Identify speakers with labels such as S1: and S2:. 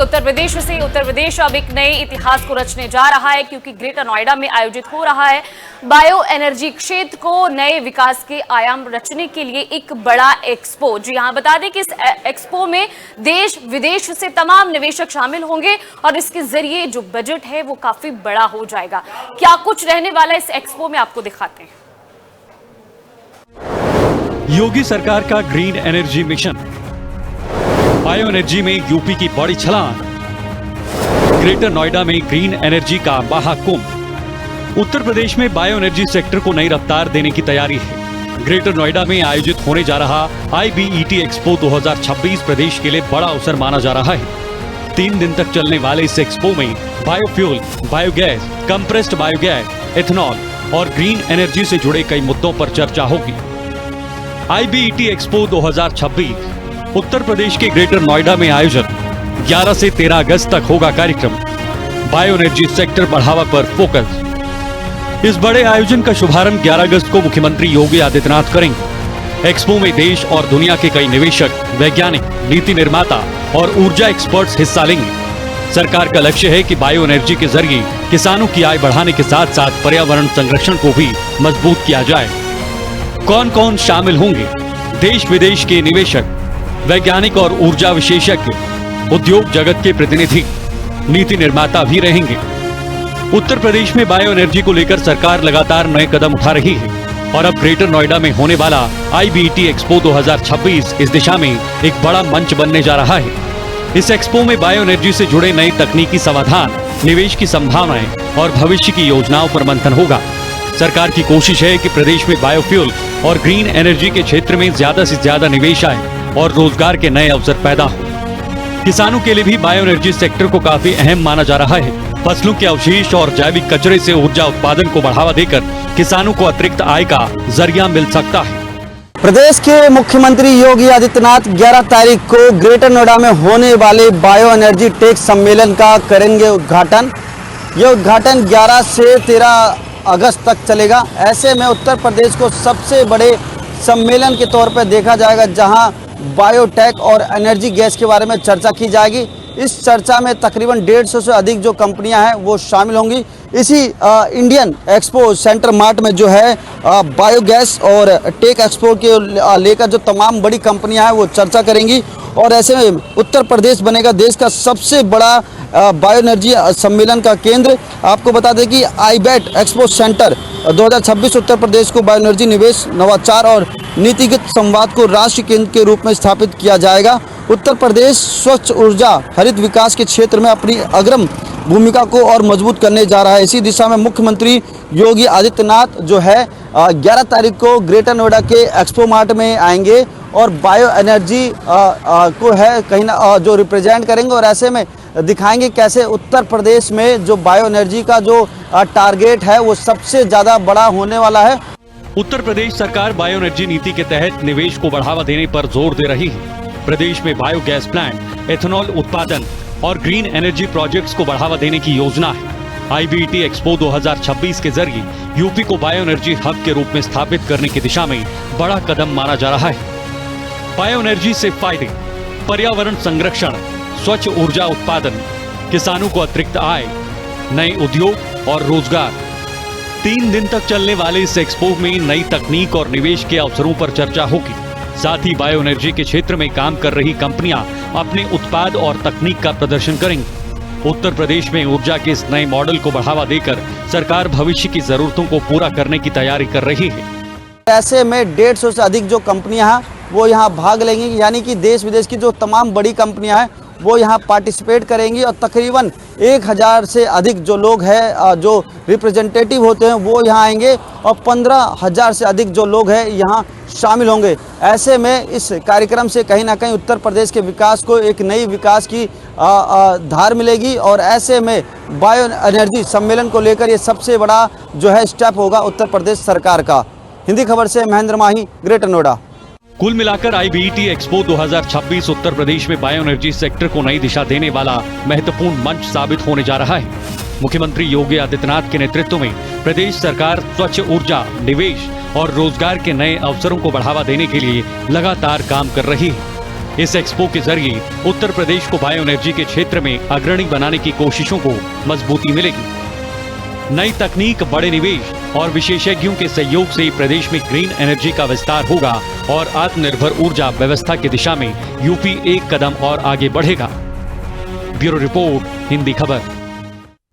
S1: उत्तर प्रदेश अब एक नए इतिहास को रचने जा रहा है, क्योंकि ग्रेटर नोएडा में आयोजित हो रहा है बायो एनर्जी क्षेत्र को नए विकास के आयाम रचने के लिए एक बड़ा एक्सपो। जी हां, बता दें कि इस एक्सपो में देश विदेश से तमाम निवेशक शामिल होंगे और इसके जरिए जो बजट है वो काफी बड़ा हो जाएगा। क्या कुछ रहने वाला इस एक्सपो में आपको दिखाते हैं।
S2: योगी सरकार का green energy mission, bio energy में यूपी की बड़ी छलांग, ग्रेटर नोएडा में ग्रीन एनर्जी का महाकुंभ। उत्तर प्रदेश में बायो एनर्जी सेक्टर को नई रफ्तार देने की तैयारी है। ग्रेटर नोएडा में आयोजित होने जा रहा IBET एक्सपो 2026 प्रदेश के लिए बड़ा अवसर माना जा रहा है। 3 दिन तक चलने वाले इस एक्सपो में biofuel, biogas, compressed biogas, ethanol और ग्रीन एनर्जी से जुड़े कई मुद्दों पर चर्चा होगी। IBET एक्सपो 2026 उत्तर प्रदेश के ग्रेटर नोएडा में आयोजन 11 से 13 अगस्त तक होगा कार्यक्रम। बायो एनर्जी सेक्टर बढ़ावा पर फोकस। इस बड़े आयोजन का शुभारंभ 11 अगस्त को मुख्यमंत्री योगी आदित्यनाथ करेंगे। एक्सपो में देश और दुनिया के कई निवेशक, वैज्ञानिक, नीति निर्माता और ऊर्जा एक्सपर्ट्स हिस्सा लेंगे। सरकार का लक्ष्य है कि बायो एनर्जी के जरिए किसानों की आय बढ़ाने के साथ साथ पर्यावरण संरक्षण को भी मजबूत किया जाए। कौन कौन शामिल होंगे? देश विदेश के निवेशक, वैज्ञानिक और ऊर्जा विशेषज्ञ, उद्योग जगत के प्रतिनिधि, नीति निर्माता भी रहेंगे। उत्तर प्रदेश में बायो एनर्जी को लेकर सरकार लगातार नए कदम उठा रही है और अब ग्रेटर नोएडा में होने वाला IBET एक्सपो 2026 इस दिशा में एक बड़ा मंच बनने जा रहा है। इस एक्सपो में बायो एनर्जी से जुड़े नए तकनीकी समाधान, निवेश की संभावनाएं और भविष्य की योजनाओं पर मंथन होगा। सरकार की कोशिश है कि प्रदेश में बायोफ्यूल और ग्रीन एनर्जी के क्षेत्र में ज्यादा से ज्यादा निवेश आए और रोजगार के नए अवसर पैदा हो। किसानों के लिए भी बायो एनर्जी सेक्टर को काफी अहम माना जा रहा है। फसलों के अवशेष और जैविक कचरे से ऊर्जा उत्पादन को बढ़ावा देकर किसानों को अतिरिक्त आय का जरिया मिल सकता है।
S3: प्रदेश के मुख्यमंत्री योगी आदित्यनाथ 11 तारीख को ग्रेटर नोएडा में होने वाले बायो एनर्जी टेक सम्मेलन का करेंगे उद्घाटन। ये उद्घाटन 11 से 13 अगस्त तक चलेगा। ऐसे में उत्तर प्रदेश को सबसे बड़े सम्मेलन के तौर पर देखा जाएगा, जहां बायोटेक और एनर्जी गैस के बारे में चर्चा की जाएगी। इस चर्चा में तकरीबन 150 से अधिक जो कंपनियां हैं वो शामिल होंगी। इसी इंडियन एक्सपो सेंटर मार्ट में जो है बायोगैस और टेक एक्सपो के लेकर जो तमाम बड़ी कंपनियां हैं वो चर्चा करेंगी और ऐसे में उत्तर प्रदेश बनेगा देश का सबसे बड़ा बायो एनर्जी सम्मेलन का केंद्र। आपको बता दें कि IBET expo centre 2026 Uttar Pradesh को बायो एनर्जी निवेश, नवाचार और नीतिगत संवाद को राष्ट्रीय केंद्र के रूप में स्थापित किया जाएगा। उत्तर प्रदेश स्वच्छ ऊर्जा, हरित विकास के क्षेत्र में अपनी अग्रम भूमिका को और मजबूत करने जा रहा है। इसी दिशा में मुख्यमंत्री योगी आदित्यनाथ जो है 11 तारीख को ग्रेटर नोएडा के एक्सपो मार्ट में आएंगे और बायो एनर्जी को है कहीं ना जो रिप्रेजेंट करेंगे और ऐसे में दिखाएंगे कैसे उत्तर प्रदेश में जो बायो एनर्जी का जो टारगेट है वो सबसे ज़्यादा बड़ा होने वाला है।
S2: उत्तर प्रदेश सरकार बायो एनर्जी नीति के तहत निवेश को बढ़ावा देने पर जोर दे रही है। प्रदेश में बायोगैस प्लांट, एथेनॉल उत्पादन और ग्रीन एनर्जी प्रोजेक्ट्स को बढ़ावा देने की योजना है। IBET एक्सपो 2026 के जरिए यूपी को बायो एनर्जी हब के रूप में स्थापित करने की दिशा में बड़ा कदम माना जा रहा है। बायो एनर्जी से फायदे, पर्यावरण संरक्षण, स्वच्छ ऊर्जा उत्पादन, किसानों को अतिरिक्त आय, नए उद्योग और रोजगार। 3 दिन तक चलने वाले इस एक्सपो में नई तकनीक और निवेश के अवसरों पर चर्चा होगी। साथ ही बायो एनर्जी के क्षेत्र में काम कर रही कंपनियां अपने उत्पाद और तकनीक का प्रदर्शन करेंगी। उत्तर प्रदेश में ऊर्जा के इस नए मॉडल को बढ़ावा देकर सरकार भविष्य की जरूरतों को पूरा करने की तैयारी कर रही है।
S3: ऐसे में 150 से अधिक जो कंपनियां हैं वो यहाँ भाग लेंगी, यानी कि देश विदेश की जो तमाम बड़ी कंपनियां हैं वो यहाँ पार्टिसिपेट करेंगी और तकरीबन 1000 से अधिक जो लोग हैं जो रिप्रेजेंटेटिव होते हैं वो यहाँ आएंगे और 15,000 से अधिक जो लोग हैं यहाँ शामिल होंगे। ऐसे में इस कार्यक्रम से कहीं ना कहीं उत्तर प्रदेश के विकास को एक नई विकास की धार मिलेगी और ऐसे में बायो एनर्जी सम्मेलन को लेकर ये सबसे बड़ा जो है स्टेप होगा उत्तर प्रदेश सरकार का। हिंदी खबर से महेंद्र माही, ग्रेटर नोएडा।
S2: कुल मिलाकर IBET एक्सपो 2026 उत्तर प्रदेश में बायो एनर्जी सेक्टर को नई दिशा देने वाला महत्वपूर्ण मंच साबित होने जा रहा है। मुख्यमंत्री योगी आदित्यनाथ के नेतृत्व में प्रदेश सरकार स्वच्छ ऊर्जा, निवेश और रोजगार के नए अवसरों को बढ़ावा देने के लिए लगातार काम कर रही है। इस एक्सपो के जरिए उत्तर प्रदेश को बायो एनर्जी के क्षेत्र में अग्रणी बनाने की कोशिशों को मजबूती मिलेगी। नई तकनीक, बड़े निवेश और विशेषज्ञों के सहयोग से प्रदेश में ग्रीन एनर्जी का विस्तार होगा और आत्मनिर्भर ऊर्जा व्यवस्था की दिशा में यूपी एक कदम और आगे बढ़ेगा। ब्यूरो रिपोर्ट, हिंदी खबर।